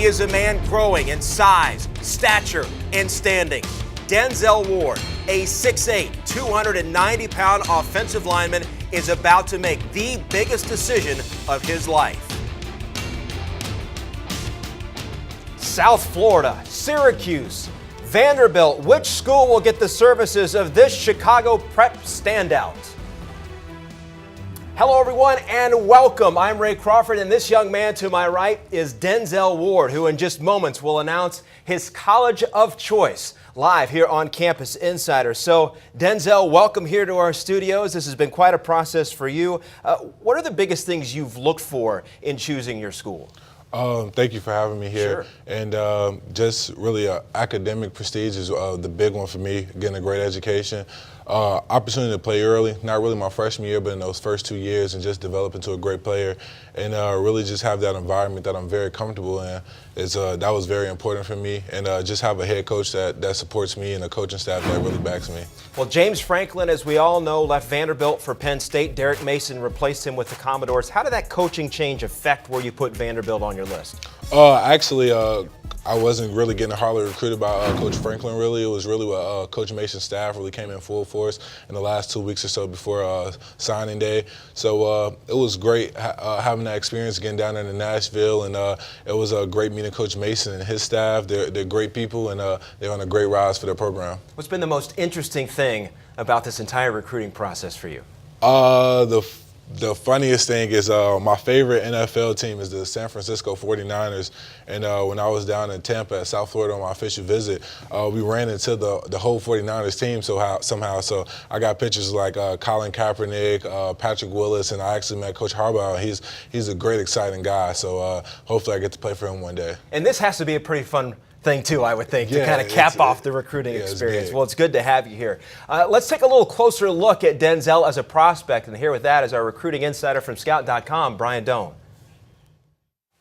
He is a man growing in size, stature, and standing. Denzel Ward, a 6'8", 290-pound offensive lineman, is about to make the biggest decision of his life. South Florida, Syracuse, Vanderbilt. Which school will get the services of this Chicago prep standout? Hello, everyone, and welcome. I'm Ray Crawford, and this young man to my right is Denzel Ward, who in just moments will announce his college of choice live here on Campus Insiders. So, Denzel, welcome here to our studios. This has been quite a process for you. What are the biggest things you've looked for in choosing your school? Thank you for having me here. Sure. And just really academic prestige is the big one for me, getting a great education. Opportunity to play early, not really my freshman year, but in those first 2 years, and just develop into a great player, and really just have that environment that I'm very comfortable in. That was very important for me, and just have a head coach that supports me and a coaching staff that really backs me. Well, James Franklin, as we all know, left Vanderbilt for Penn State. Derek Mason replaced him with the Commodores. How did that coaching change affect where you put Vanderbilt on your list? Actually, I wasn't really getting hardly recruited by Coach Franklin, really. It was really what Coach Mason's staff really came in full force in the last 2 weeks or so before signing day. So it was great having that experience, getting down there to Nashville, and it was a great meeting Coach Mason and his staff. They're great people, and they're on a great rise for their program. What's been the most interesting thing about this entire recruiting process for you? The funniest thing is my favorite NFL team is the San Francisco 49ers. And when I was down in Tampa at South Florida on my official visit, we ran into the whole 49ers team somehow. So I got pictures like Colin Kaepernick, Patrick Willis, and I actually met Coach Harbaugh. He's a great, exciting guy. So hopefully I get to play for him one day. And this has to be a pretty fun thing too, I would think, to kind of cap off the recruiting experience. Well, it's good to have you here. Let's take a little closer look at Denzel as a prospect, and here with that is our recruiting insider from Scout.com, Brian Doan.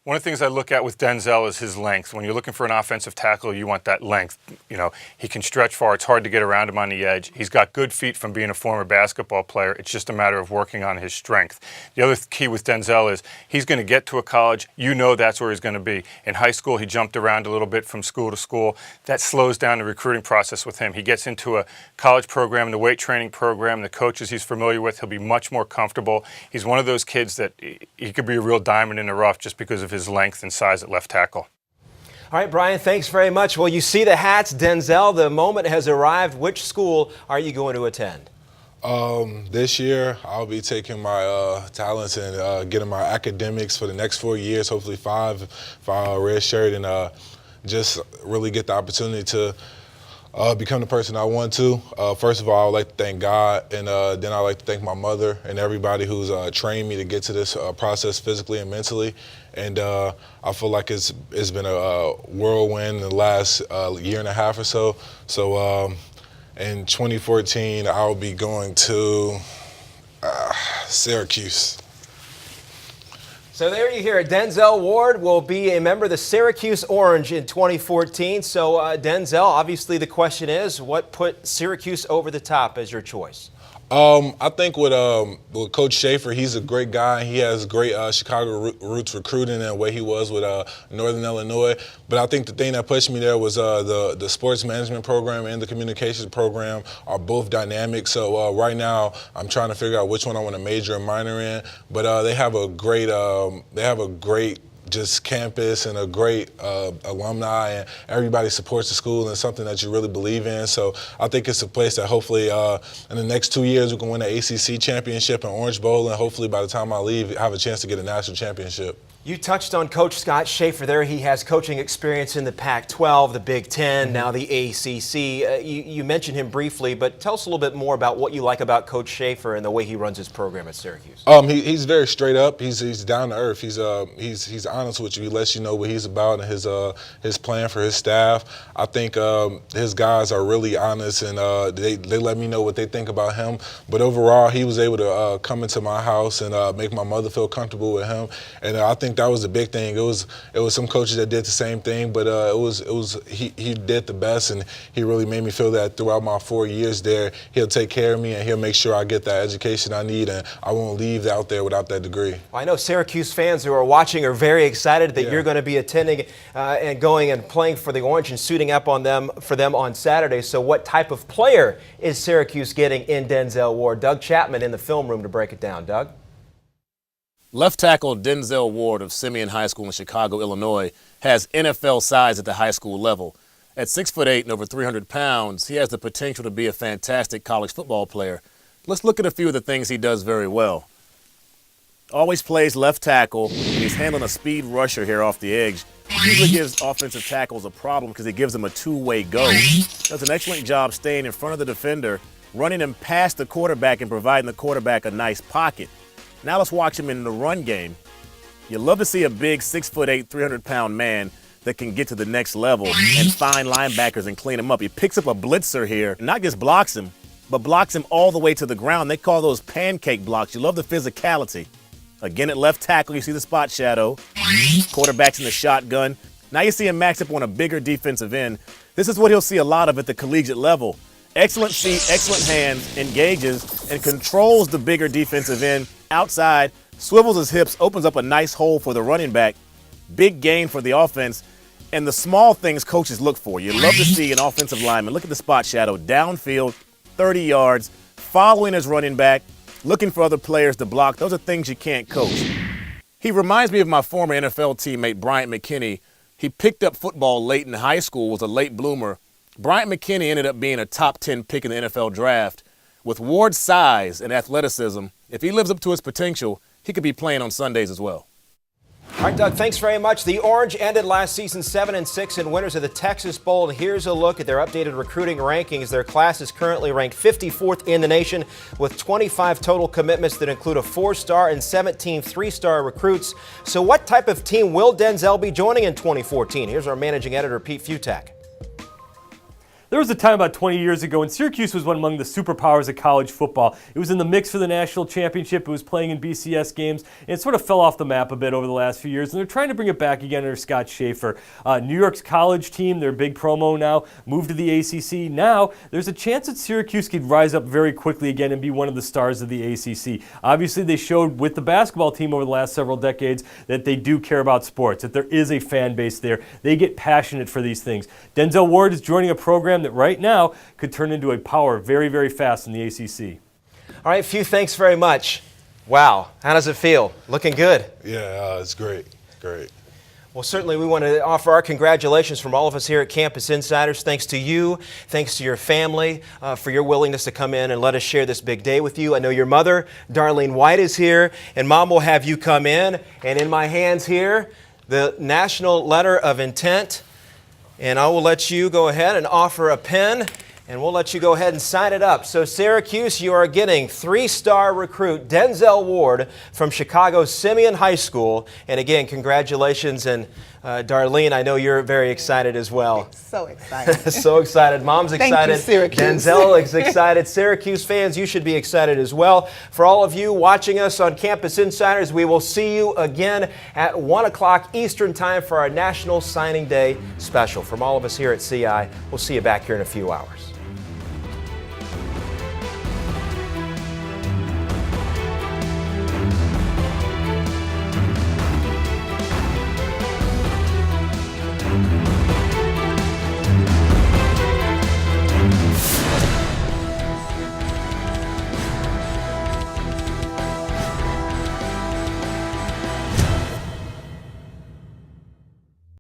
One of the things I look at with Denzel is his length. When you're looking for an offensive tackle, you want that length. You know, he can stretch far. It's hard to get around him on the edge. He's got good feet from being a former basketball player. It's just a matter of working on his strength. The other key with Denzel is he's going to get to a college. You know that's where he's going to be. In high school, he jumped around a little bit from school to school. That slows down the recruiting process with him. He gets into a college program, the weight training program, the coaches he's familiar with. He'll be much more comfortable. He's one of those kids that he could be a real diamond in the rough just because of his length and size at left tackle. All right, Brian, thanks very much. Well, you see the hats, Denzel. The moment has arrived. Which school are you going to attend? This year, I'll be taking my talents and getting my academics for the next 4 years, hopefully five red shirt, and just really get the opportunity to become the person I want to. First of all, I would like to thank God, and then I'd like to thank my mother and everybody who's trained me to get to this process physically and mentally. And I feel like it's been a whirlwind in the last year and a half or so. So in 2014, I'll be going to Syracuse. So there you hear it. Denzel Ward will be a member of the Syracuse Orange in 2014. So Denzel, obviously the question is, what put Syracuse over the top as your choice? I think with Coach Shafer, he's a great guy. He has great Chicago roots recruiting and the way he was with Northern Illinois. But I think the thing that pushed me there was the sports management program and the communications program are both dynamic. So right now, I'm trying to figure out which one I want to major and minor in. But they have a great just campus and a great alumni, and everybody supports the school, and it's something that you really believe in. So I think it's a place that hopefully in the next 2 years we can win the ACC championship and Orange Bowl, and hopefully by the time I leave, have a chance to get a national championship. You touched on Coach Scott Shafer there. He has coaching experience in the Pac-12, the Big Ten, now the ACC. You mentioned him briefly, but tell us a little bit more about what you like about Coach Shafer and the way he runs his program at Syracuse. He's very straight up. He's down to earth. He's honest with you. He lets you know what he's about and his plan for his staff. I think his guys are really honest, and they let me know what they think about him. But overall, he was able to come into my house and make my mother feel comfortable with him. And I think think that was the big thing. It was some coaches that did the same thing, but he did the best, and he really made me feel that throughout my 4 years there, he'll take care of me and he'll make sure I get that education I need, and I won't leave out there without that degree. Well, I know Syracuse fans who are watching are very excited that you're going to be attending and going and playing for the Orange and suiting up for them on Saturday. So what type of player is Syracuse getting in Denzel Ward? Doug Chapman in the film room to break it down. Doug? Left tackle Denzel Ward of Simeon High School in Chicago, Illinois, has NFL size at the high school level. At 6'8" and over 300 pounds, he has the potential to be a fantastic college football player. Let's look at a few of the things he does very well. Always plays left tackle, and he's handling a speed rusher here off the edge. Usually gives offensive tackles a problem because he gives them a two-way go. Does an excellent job staying in front of the defender, running him past the quarterback and providing the quarterback a nice pocket. Now let's watch him in the run game. You love to see a big 6'8", 300-pound man that can get to the next level and find linebackers and clean them up. He picks up a blitzer here, and not just blocks him, but blocks him all the way to the ground. They call those pancake blocks. You love the physicality. Again, at left tackle, you see the spot shadow. Quarterback's in the shotgun. Now you see him max up on a bigger defensive end. This is what he'll see a lot of at the collegiate level. Excellent feet, excellent hands, engages, and controls the bigger defensive end outside, swivels his hips, opens up a nice hole for the running back. Big gain for the offense. And the small things coaches look for. You love to see an offensive lineman. Look at the spot shadow. Downfield, 30 yards, following his running back, looking for other players to block. Those are things you can't coach. He reminds me of my former NFL teammate, Bryant McKinney. He picked up football late in high school, was a late bloomer. Bryant McKinney ended up being a top 10 pick in the NFL draft. With Ward's size and athleticism, if he lives up to his potential, he could be playing on Sundays as well. All right, Doug, thanks very much. The Orange ended last season 7-6 and winners of the Texas Bowl. And here's a look at their updated recruiting rankings. Their class is currently ranked 54th in the nation with 25 total commitments that include a 4-star and 17 3-star recruits. So what type of team will Denzel be joining in 2014? Here's our managing editor, Pete Futak. There was a time about 20 years ago when Syracuse was one among the superpowers of college football. It was in the mix for the national championship. It was playing in BCS games, and it sort of fell off the map a bit over the last few years, and they're trying to bring it back again under Scott Shafer. New York's college team, their big promo now, moved to the ACC. Now, there's a chance that Syracuse could rise up very quickly again and be one of the stars of the ACC. Obviously, they showed with the basketball team over the last several decades that they do care about sports, that there is a fan base there. They get passionate for these things. Denzel Ward is joining a program that right now could turn into a power very, very fast in the ACC. All right, Few, thanks very much. Wow, how does it feel? Looking good. Yeah, it's great. Great. Well, certainly we want to offer our congratulations from all of us here at Campus Insiders. Thanks to you, thanks to your family for your willingness to come in and let us share this big day with you. I know your mother, Darlene White, is here, and Mom will have you come in. And in my hands here, the National Letter of Intent. And I will let you go ahead and offer a pen, and we'll let you go ahead and sign it up. So Syracuse, you are getting 3-star recruit Denzel Ward from Chicago's Simeon High School. And again, congratulations. And Darlene, I know you're very excited as well. So excited. So excited. Mom's excited. Thank you, Syracuse. Denzel is excited. Syracuse fans, you should be excited as well. For all of you watching us on Campus Insiders, we will see you again at 1 o'clock Eastern Time for our National Signing Day special. From all of us here at CI, we'll see you back here in a few hours.